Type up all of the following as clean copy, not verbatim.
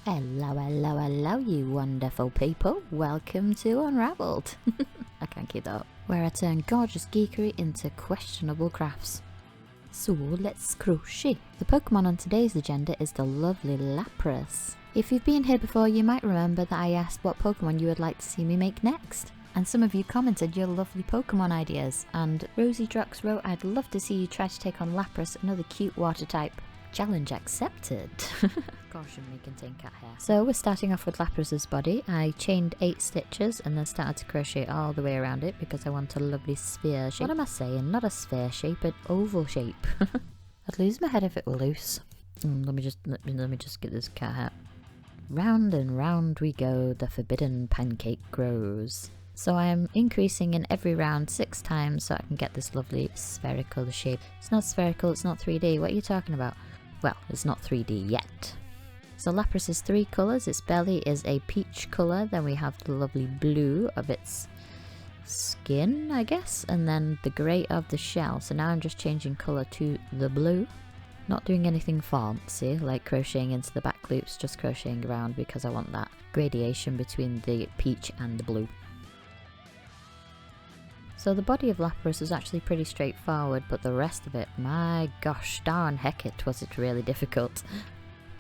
Hello, hello, hello, you wonderful people. Welcome to Unravelled. I can't keep that up. Where I turn gorgeous geekery into questionable crafts. So let's crochet. The Pokemon on today's agenda is the lovely Lapras. If you've been here before, you might remember that I asked what Pokemon you would like to see me make next. And some of you commented your lovely Pokemon ideas. And Rosie Drox wrote, I'd love to see you try to take on Lapras, another cute water type. Challenge accepted. Caution may contain cat hair. So we're starting off with Lapras's body. I chained 8 stitches and then started to crochet all the way around it because I want a lovely sphere shape. What am I saying? Not a sphere shape, an oval shape. I'd lose my head if it were loose. Let me just get this cat hat. Round and round we go, the forbidden pancake grows. So I'm increasing in every round 6 times so I can get this lovely spherical shape. It's not spherical, it's not 3D. What are you talking about? Well, it's not 3D yet. So Lapras is 3 colours. Its belly is a peach colour. Then we have the lovely blue of its skin, I guess. And then the grey of the shell. So now I'm just changing colour to the blue. Not doing anything fancy, like crocheting into the back loops. Just crocheting around because I want that gradation between the peach and the blue. So the body of Lapras was actually pretty straightforward, but the rest of it, my gosh darn heck it, was it really difficult.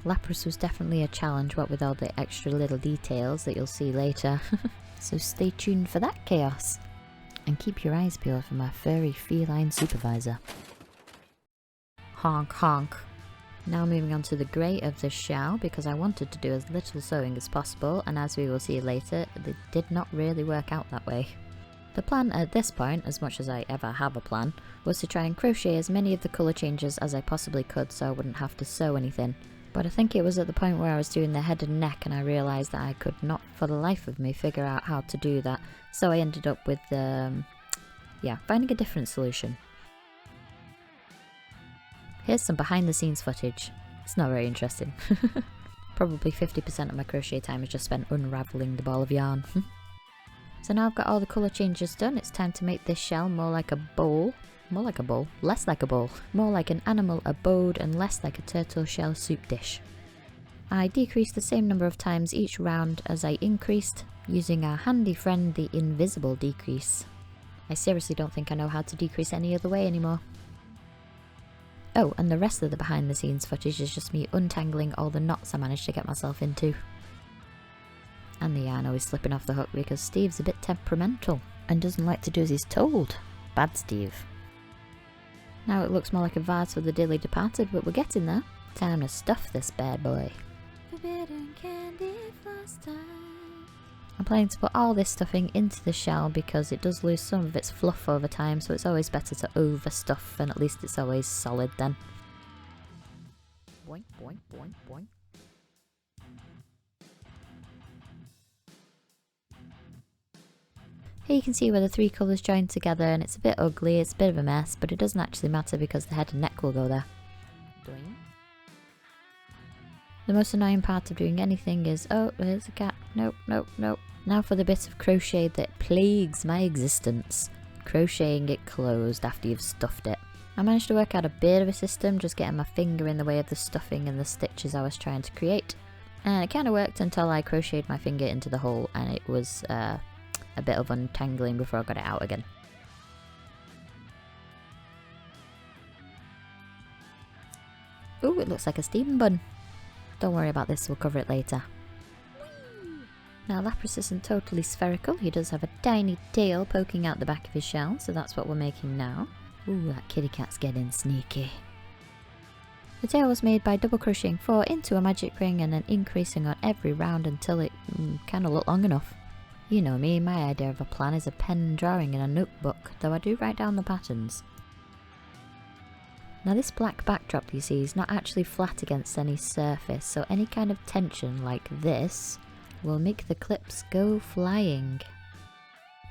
Lapras was definitely a challenge, what with all the extra little details that you'll see later. So stay tuned for that chaos. And keep your eyes peeled for my furry feline supervisor. Honk honk. Now moving on to the grey of the shell, because I wanted to do as little sewing as possible, and as we will see later, it did not really work out that way. The plan at this point, as much as I ever have a plan, was to try and crochet as many of the colour changes as I possibly could so I wouldn't have to sew anything. But I think it was at the point where I was doing the head and neck and I realised that I could not for the life of me figure out how to do that. So I ended up with, finding a different solution. Here's some behind the scenes footage. It's not very interesting. Probably 50% of my crochet time is just spent unravelling the ball of yarn. So now I've got all the colour changes done, it's time to make this shell more like a bowl. More like a bowl? Less like a bowl. More like an animal abode and less like a turtle shell soup dish. I decreased the same number of times each round as I increased, using our handy friend the invisible decrease. I seriously don't think I know how to decrease any other way anymore. Oh, and the rest of the behind the scenes footage is just me untangling all the knots I managed to get myself into. And the yarn is slipping off the hook because Steve's a bit temperamental and doesn't like to do as he's told. Bad Steve. Now it looks more like a vase for the dearly departed, but we're getting there. Time to stuff this bad boy. Forbidden candy floss time. I'm planning to put all this stuffing into the shell because it does lose some of its fluff over time, so it's always better to overstuff and at least it's always solid then. Boink, boink, boink, boink. Here you can see where the 3 colours join together and it's a bit ugly, it's a bit of a mess, but it doesn't actually matter because the head and neck will go there. Doing. The most annoying part of doing anything is, oh, there's a cat, nope, nope, nope. Now for the bit of crochet that plagues my existence. Crocheting it closed after you've stuffed it. I managed to work out a bit of a system, just getting my finger in the way of the stuffing and the stitches I was trying to create. And it kind of worked until I crocheted my finger into the hole and it was, a bit of untangling before I got it out again. Ooh, it looks like a steaming bun. Don't worry about this, we'll cover it later. Whee! Now Lapras isn't totally spherical, he does have a tiny tail poking out the back of his shell, so that's what we're making now. Ooh, that kitty cat's getting sneaky. The tail was made by double crocheting 4 into a magic ring and then increasing on every round until it kind of looked long enough. You know me, my idea of a plan is a pen drawing in a notebook, though I do write down the patterns. Now this black backdrop you see is not actually flat against any surface, so any kind of tension like this will make the clips go flying.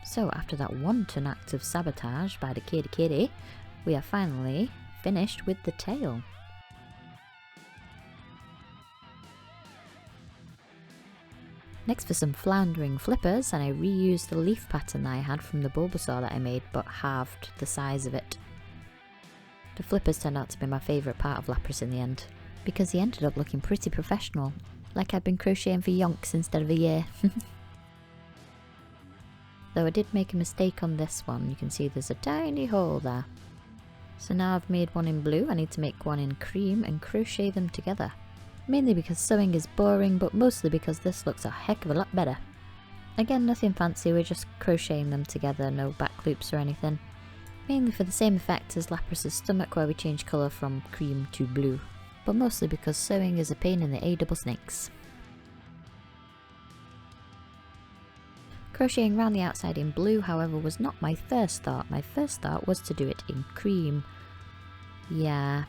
So after that wanton act of sabotage by the kitty, we are finally finished with the tail. Next for some floundering flippers, and I reused the leaf pattern that I had from the Bulbasaur that I made, but halved the size of it. The flippers turned out to be my favourite part of Lapras in the end, because he ended up looking pretty professional. Like I've been crocheting for yonks instead of a year. Though I did make a mistake on this one. You can see there's a tiny hole there. So now I've made one in blue, I need to make one in cream and crochet them together. Mainly because sewing is boring, but mostly because this looks a heck of a lot better. Again, nothing fancy, we're just crocheting them together, no back loops or anything. Mainly for the same effect as Lapras' stomach, where we change colour from cream to blue. But mostly because sewing is a pain in the A-double snakes. Crocheting around the outside in blue, however, was not my first thought. My first thought was to do it in cream. Yeah,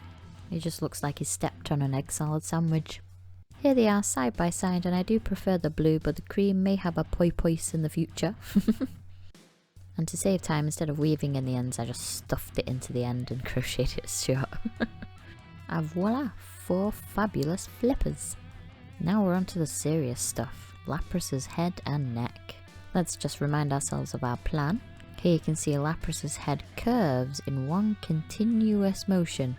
it just looks like he stepped on an egg salad sandwich. Here they are side by side, and I do prefer the blue, but the cream may have a poise in the future. And to save time, instead of weaving in the ends, I just stuffed it into the end and crocheted it short. And voila, 4 fabulous flippers. Now we're on to the serious stuff, Lapras' head and neck. Let's just remind ourselves of our plan. Here you can see Lapras' head curves in one continuous motion.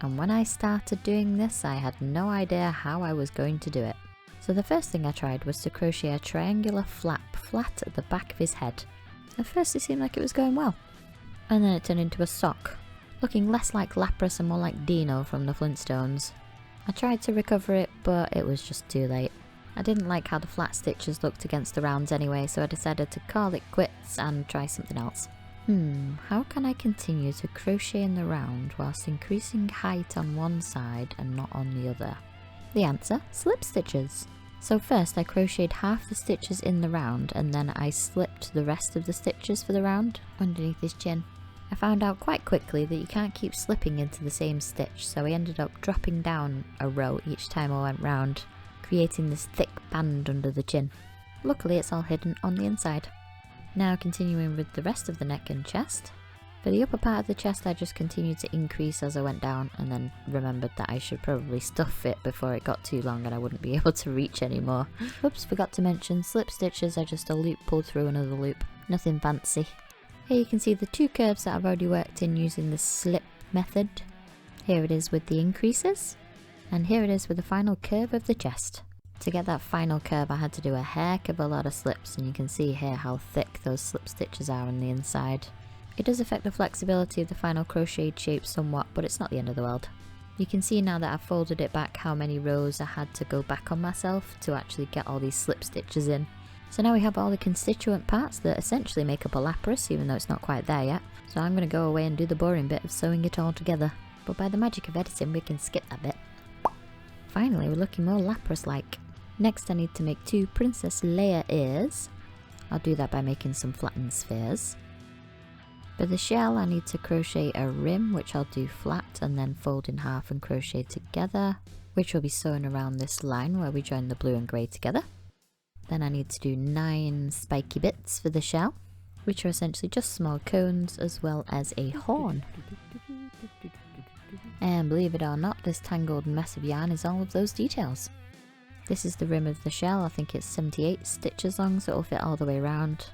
And when I started doing this, I had no idea how I was going to do it. So the first thing I tried was to crochet a triangular flap flat at the back of his head. At first it seemed like it was going well. And then it turned into a sock, looking less like Lapras and more like Dino from the Flintstones. I tried to recover it, but it was just too late. I didn't like how the flat stitches looked against the rounds anyway, so I decided to call it quits and try something else. How can I continue to crochet in the round whilst increasing height on one side and not on the other? The answer, slip stitches. So first I crocheted half the stitches in the round, and then I slipped the rest of the stitches for the round underneath his chin. I found out quite quickly that you can't keep slipping into the same stitch, so I ended up dropping down a row each time I went round, creating this thick band under the chin. Luckily it's all hidden on the inside. Now continuing with the rest of the neck and chest. For the upper part of the chest I just continued to increase as I went down, and then remembered that I should probably stuff it before it got too long and I wouldn't be able to reach anymore. Oops, forgot to mention, slip stitches are just a loop pulled through another loop. Nothing fancy. Here you can see the 2 curves that I've already worked in using the slip method. Here it is with the increases. And here it is with the final curve of the chest. To get that final curve I had to do a heck of a lot of slips, and you can see here how thick those slip stitches are on the inside. It does affect the flexibility of the final crocheted shape somewhat, but it's not the end of the world. You can see now that I've folded it back how many rows I had to go back on myself to actually get all these slip stitches in. So now we have all the constituent parts that essentially make up a Lapras, even though it's not quite there yet. So I'm going to go away and do the boring bit of sewing it all together. But by the magic of editing we can skip that bit. Finally, we're looking more Lapras-like. Next I need to make 2 Princess Leia ears. I'll do that by making some flattened spheres. For the shell I need to crochet a rim, which I'll do flat and then fold in half and crochet together, which will be sewn around this line where we join the blue and grey together. Then I need to do 9 spiky bits for the shell, which are essentially just small cones as well as a horn. And believe it or not, this tangled mess of yarn is all of those details. This is the rim of the shell, I think it's 78 stitches long, so it'll fit all the way around.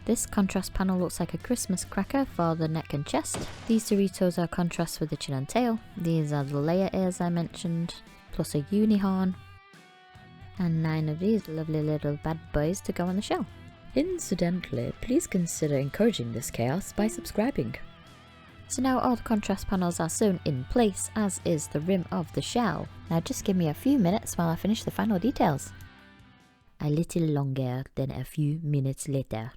This contrast panel looks like a Christmas cracker for the neck and chest. These Doritos are contrast for the chin and tail. These are the Leia ears I mentioned, plus a unihorn. And 9 of these lovely little bad boys to go on the shell. Incidentally, please consider encouraging this chaos by subscribing. So now all the contrast panels are sewn in place, as is the rim of the shell. Now just give me a few minutes while I finish the final details. A little longer than a few minutes later.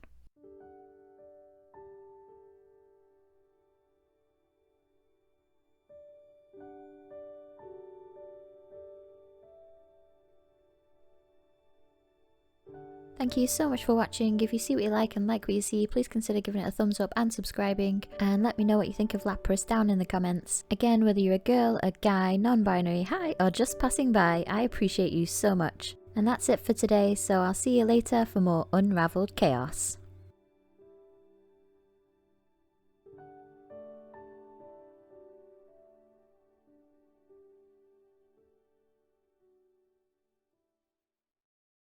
Thank you so much for watching. If you see what you like and like what you see, please consider giving it a thumbs up and subscribing, and let me know what you think of Lapras down in the comments. Again, whether you're a girl, a guy, non-binary, hi, or just passing by, I appreciate you so much. And that's it for today, so I'll see you later for more Unravelled Chaos.